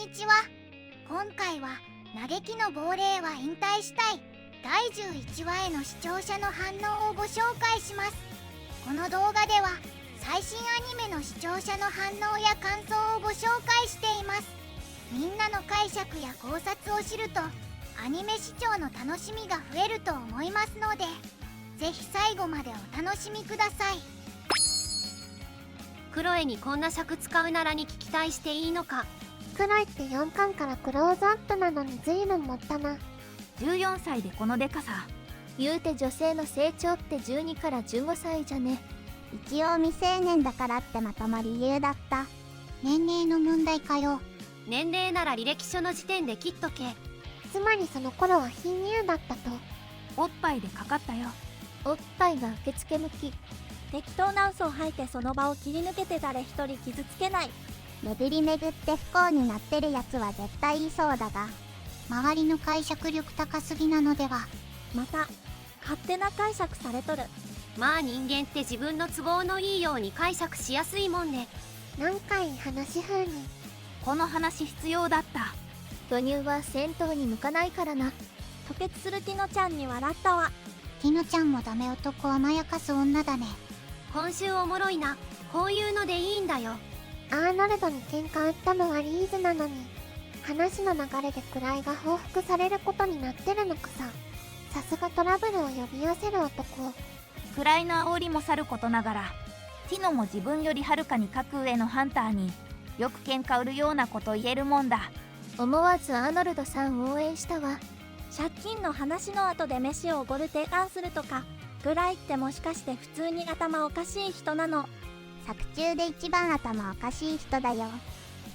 にちは。今回は嘆きの亡霊は引退したい第11話への視聴者の反応をご紹介します。この動画では最新アニメの視聴者の反応や感想をご紹介しています。みんなの解釈や考察を知るとアニメ視聴の楽しみが増えると思いますので、ぜひ最後までお楽しみください。クロエにこんな尺使うならに期待していいのか。クロエって4巻からクローズアップなのに随分持ったな。14歳でこのデカさ。言うて女性の成長って12から15歳じゃね。一応未成年だからってまとまり理由だった。年齢の問題かよ。年齢なら履歴書の時点で切っとけ。つまりその頃は貧乳だったと。おっぱいでかかったよ。おっぱいが受付向き。適当な嘘を吐いてその場を切り抜けて誰一人傷つけない。巡り巡って不幸になってるやつは絶対いそうだが、周りの解釈力高すぎなのでは。また勝手な解釈されとる。まあ人間って自分の都合のいいように解釈しやすいもんね。何回話風に。この話必要だった。巨乳は戦闘に向かないからな。吐血するティノちゃんに笑ったわ。ティノちゃんもダメ男を甘やかす女だね。今週おもろいな。こういうのでいいんだよ。アーノルドに喧嘩売ったのはリーズなのに、話の流れで位が報復されることになってるのかさ。さすがトラブルを呼び寄せる男。位の煽りもさることながら、ティノも自分よりはるかに格上のハンターによく喧嘩売るようなこと言えるもんだ。思わずアーノルドさん応援したわ。借金の話の後で飯をおごる提案するとかぐらいってもしかして普通に頭おかしい人なの。作中で一番頭おかしい人だよ。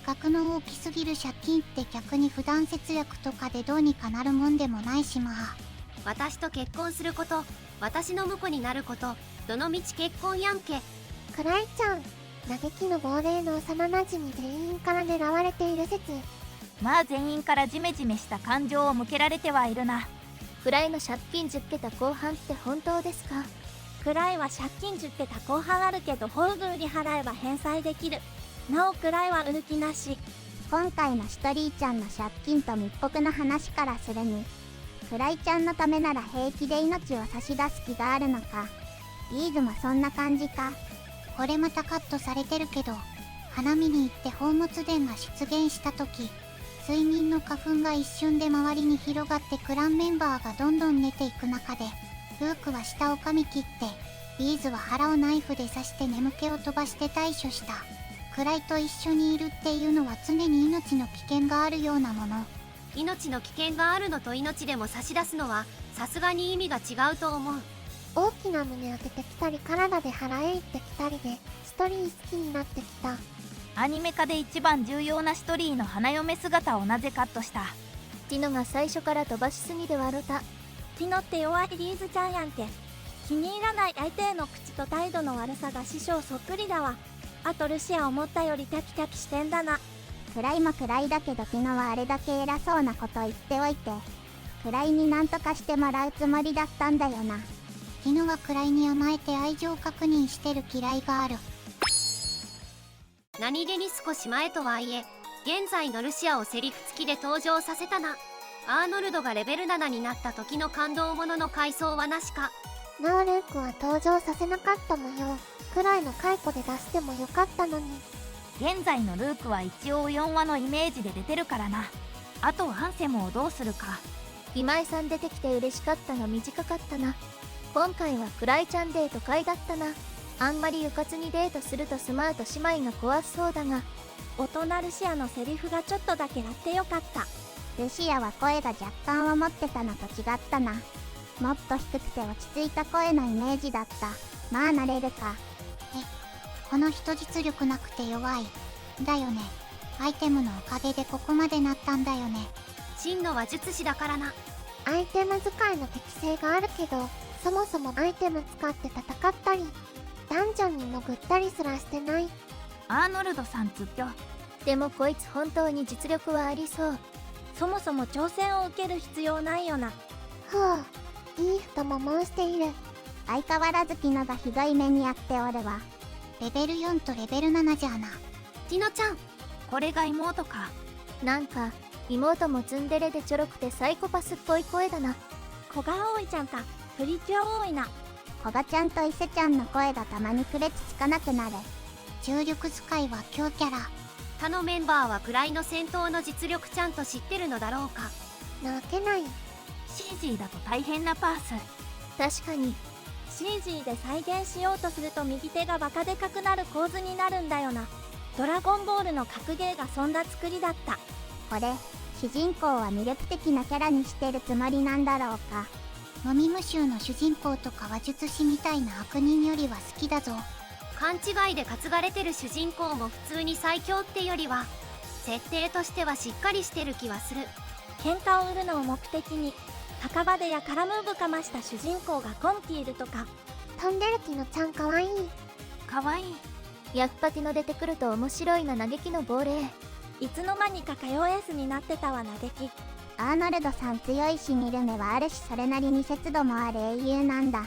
額の大きすぎる借金って逆に普段節約とかでどうにかなるもんでもないしまあ。私と結婚すること、私の婿になること、どのみち結婚やんけ。クライちゃん、嘆きの亡霊の幼なじみ全員から狙われている説。まあ全員からジメジメした感情を向けられてはいるな。クライの借金10桁後半って本当ですか？くらいは借金10桁後半あるけどホーグーに払えば返済できる。なおくらいは売る気なし。今回のシトリーちゃんの借金と密告の話からするに、クライちゃんのためなら平気で命を差し出す気があるのか。リーズもそんな感じか。これまたカットされてるけど、花見に行って宝物殿が出現した時、睡眠の花粉が一瞬で周りに広がってクランメンバーがどんどん寝ていく中で、ルークは下を噛み切って、リーズは腹をナイフで刺して眠気を飛ばして対処した。クライと一緒にいるっていうのは常に命の危険があるようなもの。命の危険があるのと命でも差し出すのはさすがに意味が違うと思う。大きな胸開けてきたり体で腹へ行ってきたりでストリー好きになってきた。アニメ化で一番重要なシトリーの花嫁姿をなぜカットした。ティノが最初から飛ばしすぎで笑った。ティノって弱いリーズちゃんやんけ。気に入らない相手への口と態度の悪さが師匠そっくりだわ。あとルシア思ったよりテキテキしてんだな。クライもクライだけどティノはあれだけ偉そうなこと言っておいて、クライになんとかしてもらうつもりだったんだよな。ティノはクライに甘えて愛情確認してる嫌いがある。何気に少し前とはいえ、現在のルシアをセリフ付きで登場させたな。アーノルドがレベル7になった時の感動ものの回想はなしか。なおルークは登場させなかった模様。くらいの解雇で出してもよかったのに。現在のルークは一応4話のイメージで出てるからな。あとアンセムをどうするか。今井さん出てきて嬉しかったが短かったな。今回はクライちゃんデート会だったな。あんまりうかつにデートするとスマート姉妹が怖そうだが、大人ルシアのセリフがちょっとだけやってよかった。ルシアは声が若干思ってたのと違ったな。もっと低くて落ち着いた声のイメージだった。まあ慣れるか。この人実力なくて弱い。だよね。アイテムのおかげでここまでなったんだよね。真の話術師だからな。アイテム使いの適性があるけど、そもそもアイテム使って戦ったり、ダンジョンに潜ったりすらしてない。アーノルドさんつっぴょ。でもこいつ本当に実力はありそう。そもそも挑戦を受ける必要ないよな。ふう、いい太ももをしている。相変わらずティノがひどい目に遭っておるわ。レベル4とレベル7じゃあな。ティノちゃん、これが妹か。なんか妹もツンデレでちょろくてサイコパスっぽい声だな。子が多いちゃんか、プリキュア多いな。コガちゃんと伊勢ちゃんの声がたまに区別つかなくなる。重力使いは強キャラ。他のメンバーは位の戦闘の実力ちゃんと知ってるのだろうか。なわけない。CG だと大変なパース。確かに CG で再現しようとすると右手がバカでかくなる構図になるんだよな。ドラゴンボールの格ゲーがそんな作りだった。これ主人公は魅力的なキャラにしてるつもりなんだろうか。ノミム州の主人公とか話術師みたいな悪人よりは好きだぞ。勘違いで担がれてる主人公も普通に最強ってよりは設定としてはしっかりしてる気はする。喧嘩を売るのを目的に墓場でやからムーブかました主人公が今期いるとか。飛んでるティノちゃんかわいい。かわいい。やっぱティノ出てくると面白いな。嘆きの亡霊。いつの間にかカヨエースになってたわ。嘆き。アーノルドさん強いし見る目はあるし、それなりに節度もある英雄なんだ。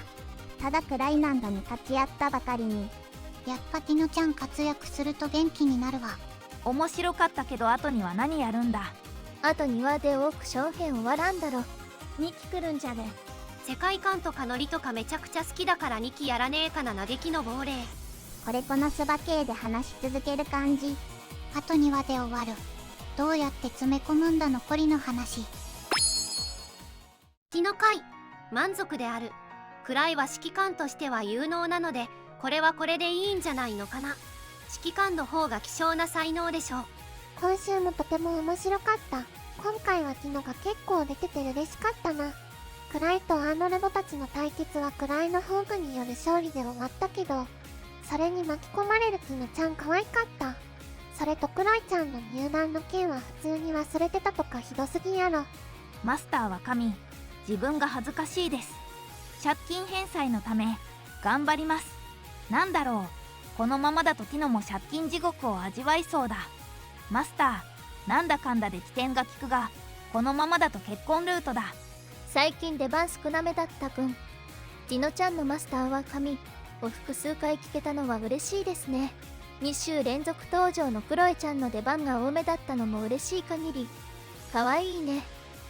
ただクライナンドに勝ち合ったばかりに。やっぱティノちゃん活躍すると元気になるわ。面白かったけど後には何やるんだ。あと2話でオークション編終わらんだろ。2期来るんじゃね。世界観とかノリとかめちゃくちゃ好きだから2期やらねえかな。嘆きの亡霊。これこのスバ系で話し続ける感じ。あと2話で終わる。どうやって詰め込むんだ残りの話。ティノ回満足である。クライは指揮官としては有能なのでこれはこれでいいんじゃないのかな。指揮官の方が希少な才能でしょう。今週もとても面白かった。今回はティノが結構出てて嬉しかったな。クライとアーノルドたちの対決はクライの宝具による勝利で終わったけど、それに巻き込まれるティノちゃん可愛かった。それとクライちゃんの入団の件は普通に忘れてたとかひどすぎやろ。マスターは神。自分が恥ずかしいです。借金返済のため頑張ります。なんだろう、このままだとティノも借金地獄を味わいそうだ。マスター、なんだかんだで起点が利くが、このままだと結婚ルートだ。最近出番少なめだった分、ティノちゃんのマスターは神を複数回聞けたのは嬉しいですね。2週連続登場のクロエちゃんの出番が多めだったのも嬉しい限り。かわいいね。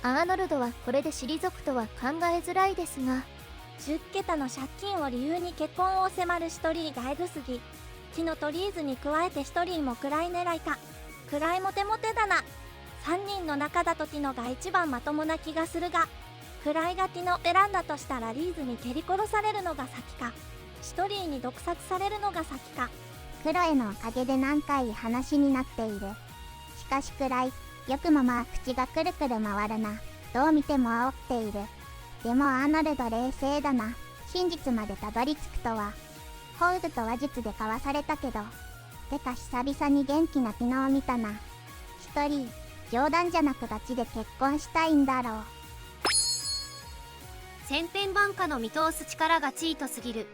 アーノルドはこれで退くとは考えづらいですが、10桁の借金を理由に結婚を迫るシトリーがエグすぎ。ティノとリーズに加えてシトリーも暗い狙いか。暗いモテモテだな。3人の中だとティノが一番まともな気がするが、暗いがティノを選んだとしたらリーズに蹴り殺されるのが先か、シトリーに毒殺されるのが先か。クロエのおかげで何回話になっている。しかしクライ、よくもまあ口がくるくる回るな。どう見ても煽っている。でもアーノルド冷静だな。真実までたどり着くとは。ホールと話術でかわされたけど、てか久々に元気なティノを見たな。一人冗談じゃなくガチで結婚したいんだろう。千変万化の見通す力がチートすぎる。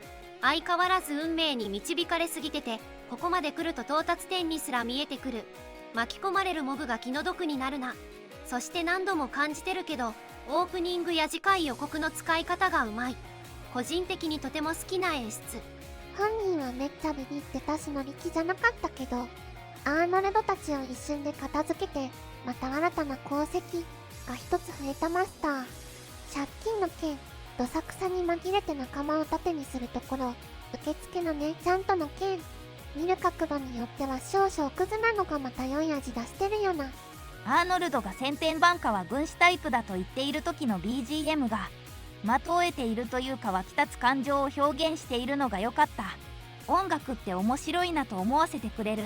相変わらず運命に導かれすぎてて、ここまで来ると到達点にすら見えてくる。巻き込まれるモブが気の毒になるな。そして何度も感じてるけど、オープニングや次回予告の使い方がうまい。個人的にとても好きな演出。本人はめっちゃビビってたし乗り気じゃなかったけど、アーノルドたちを一瞬で片付けて、また新たな功績が一つ増えたマスター。借金の件、どさくさに紛れて仲間を盾にするところ、受付の姉ちゃんとの件、見る角度によっては少々クズなのがまた良い味出してるよな。アーノルドが千変万化は軍師タイプだと言っている時の BGM が的を得ているというか湧き立つ感情を表現しているのが良かった。音楽って面白いなと思わせてくれる。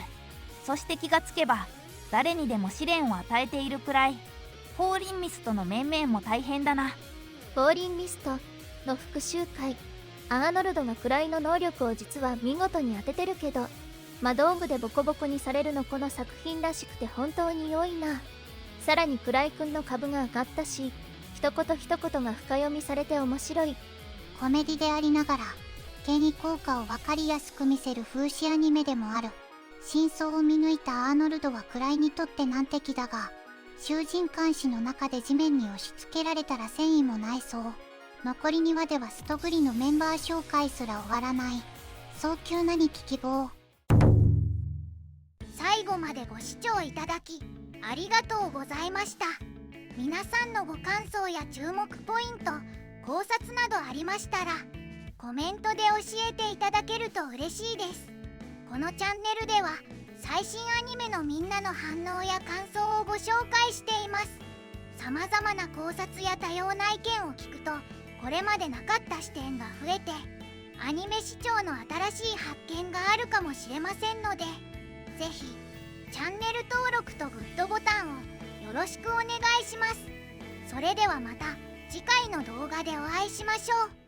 そして気がつけば誰にでも試練を与えているくらい。フォーリンミストの面々も大変だな。フォーリンミストの復習会、アーノルドが位の能力を実は見事に当ててるけど、魔道具でボコボコにされるのこの作品らしくて本当に良いな。さらに位くんの株が上がったし、一言一言が深読みされて面白い。コメディでありながら、ゲニ効果を分かりやすく見せる風刺アニメでもある。真相を見抜いたアーノルドは位にとって難敵だが、囚人監視の中で地面に押し付けられたら戦意もないそう。残り2話ではストグリのメンバー紹介すら終わらない。早急なに希望。最後までご視聴いただきありがとうございました。皆さんのご感想や注目ポイント、考察などありましたらコメントで教えていただけると嬉しいです。このチャンネルでは最新アニメのみんなの反応や感想をご紹介しています。様々な考察や多様な意見を聞くとこれまでなかった視点が増えてアニメ視聴の新しい発見があるかもしれませんので、ぜひチャンネル登録とグッドボタンをよろしくお願いします。それではまた次回の動画でお会いしましょう。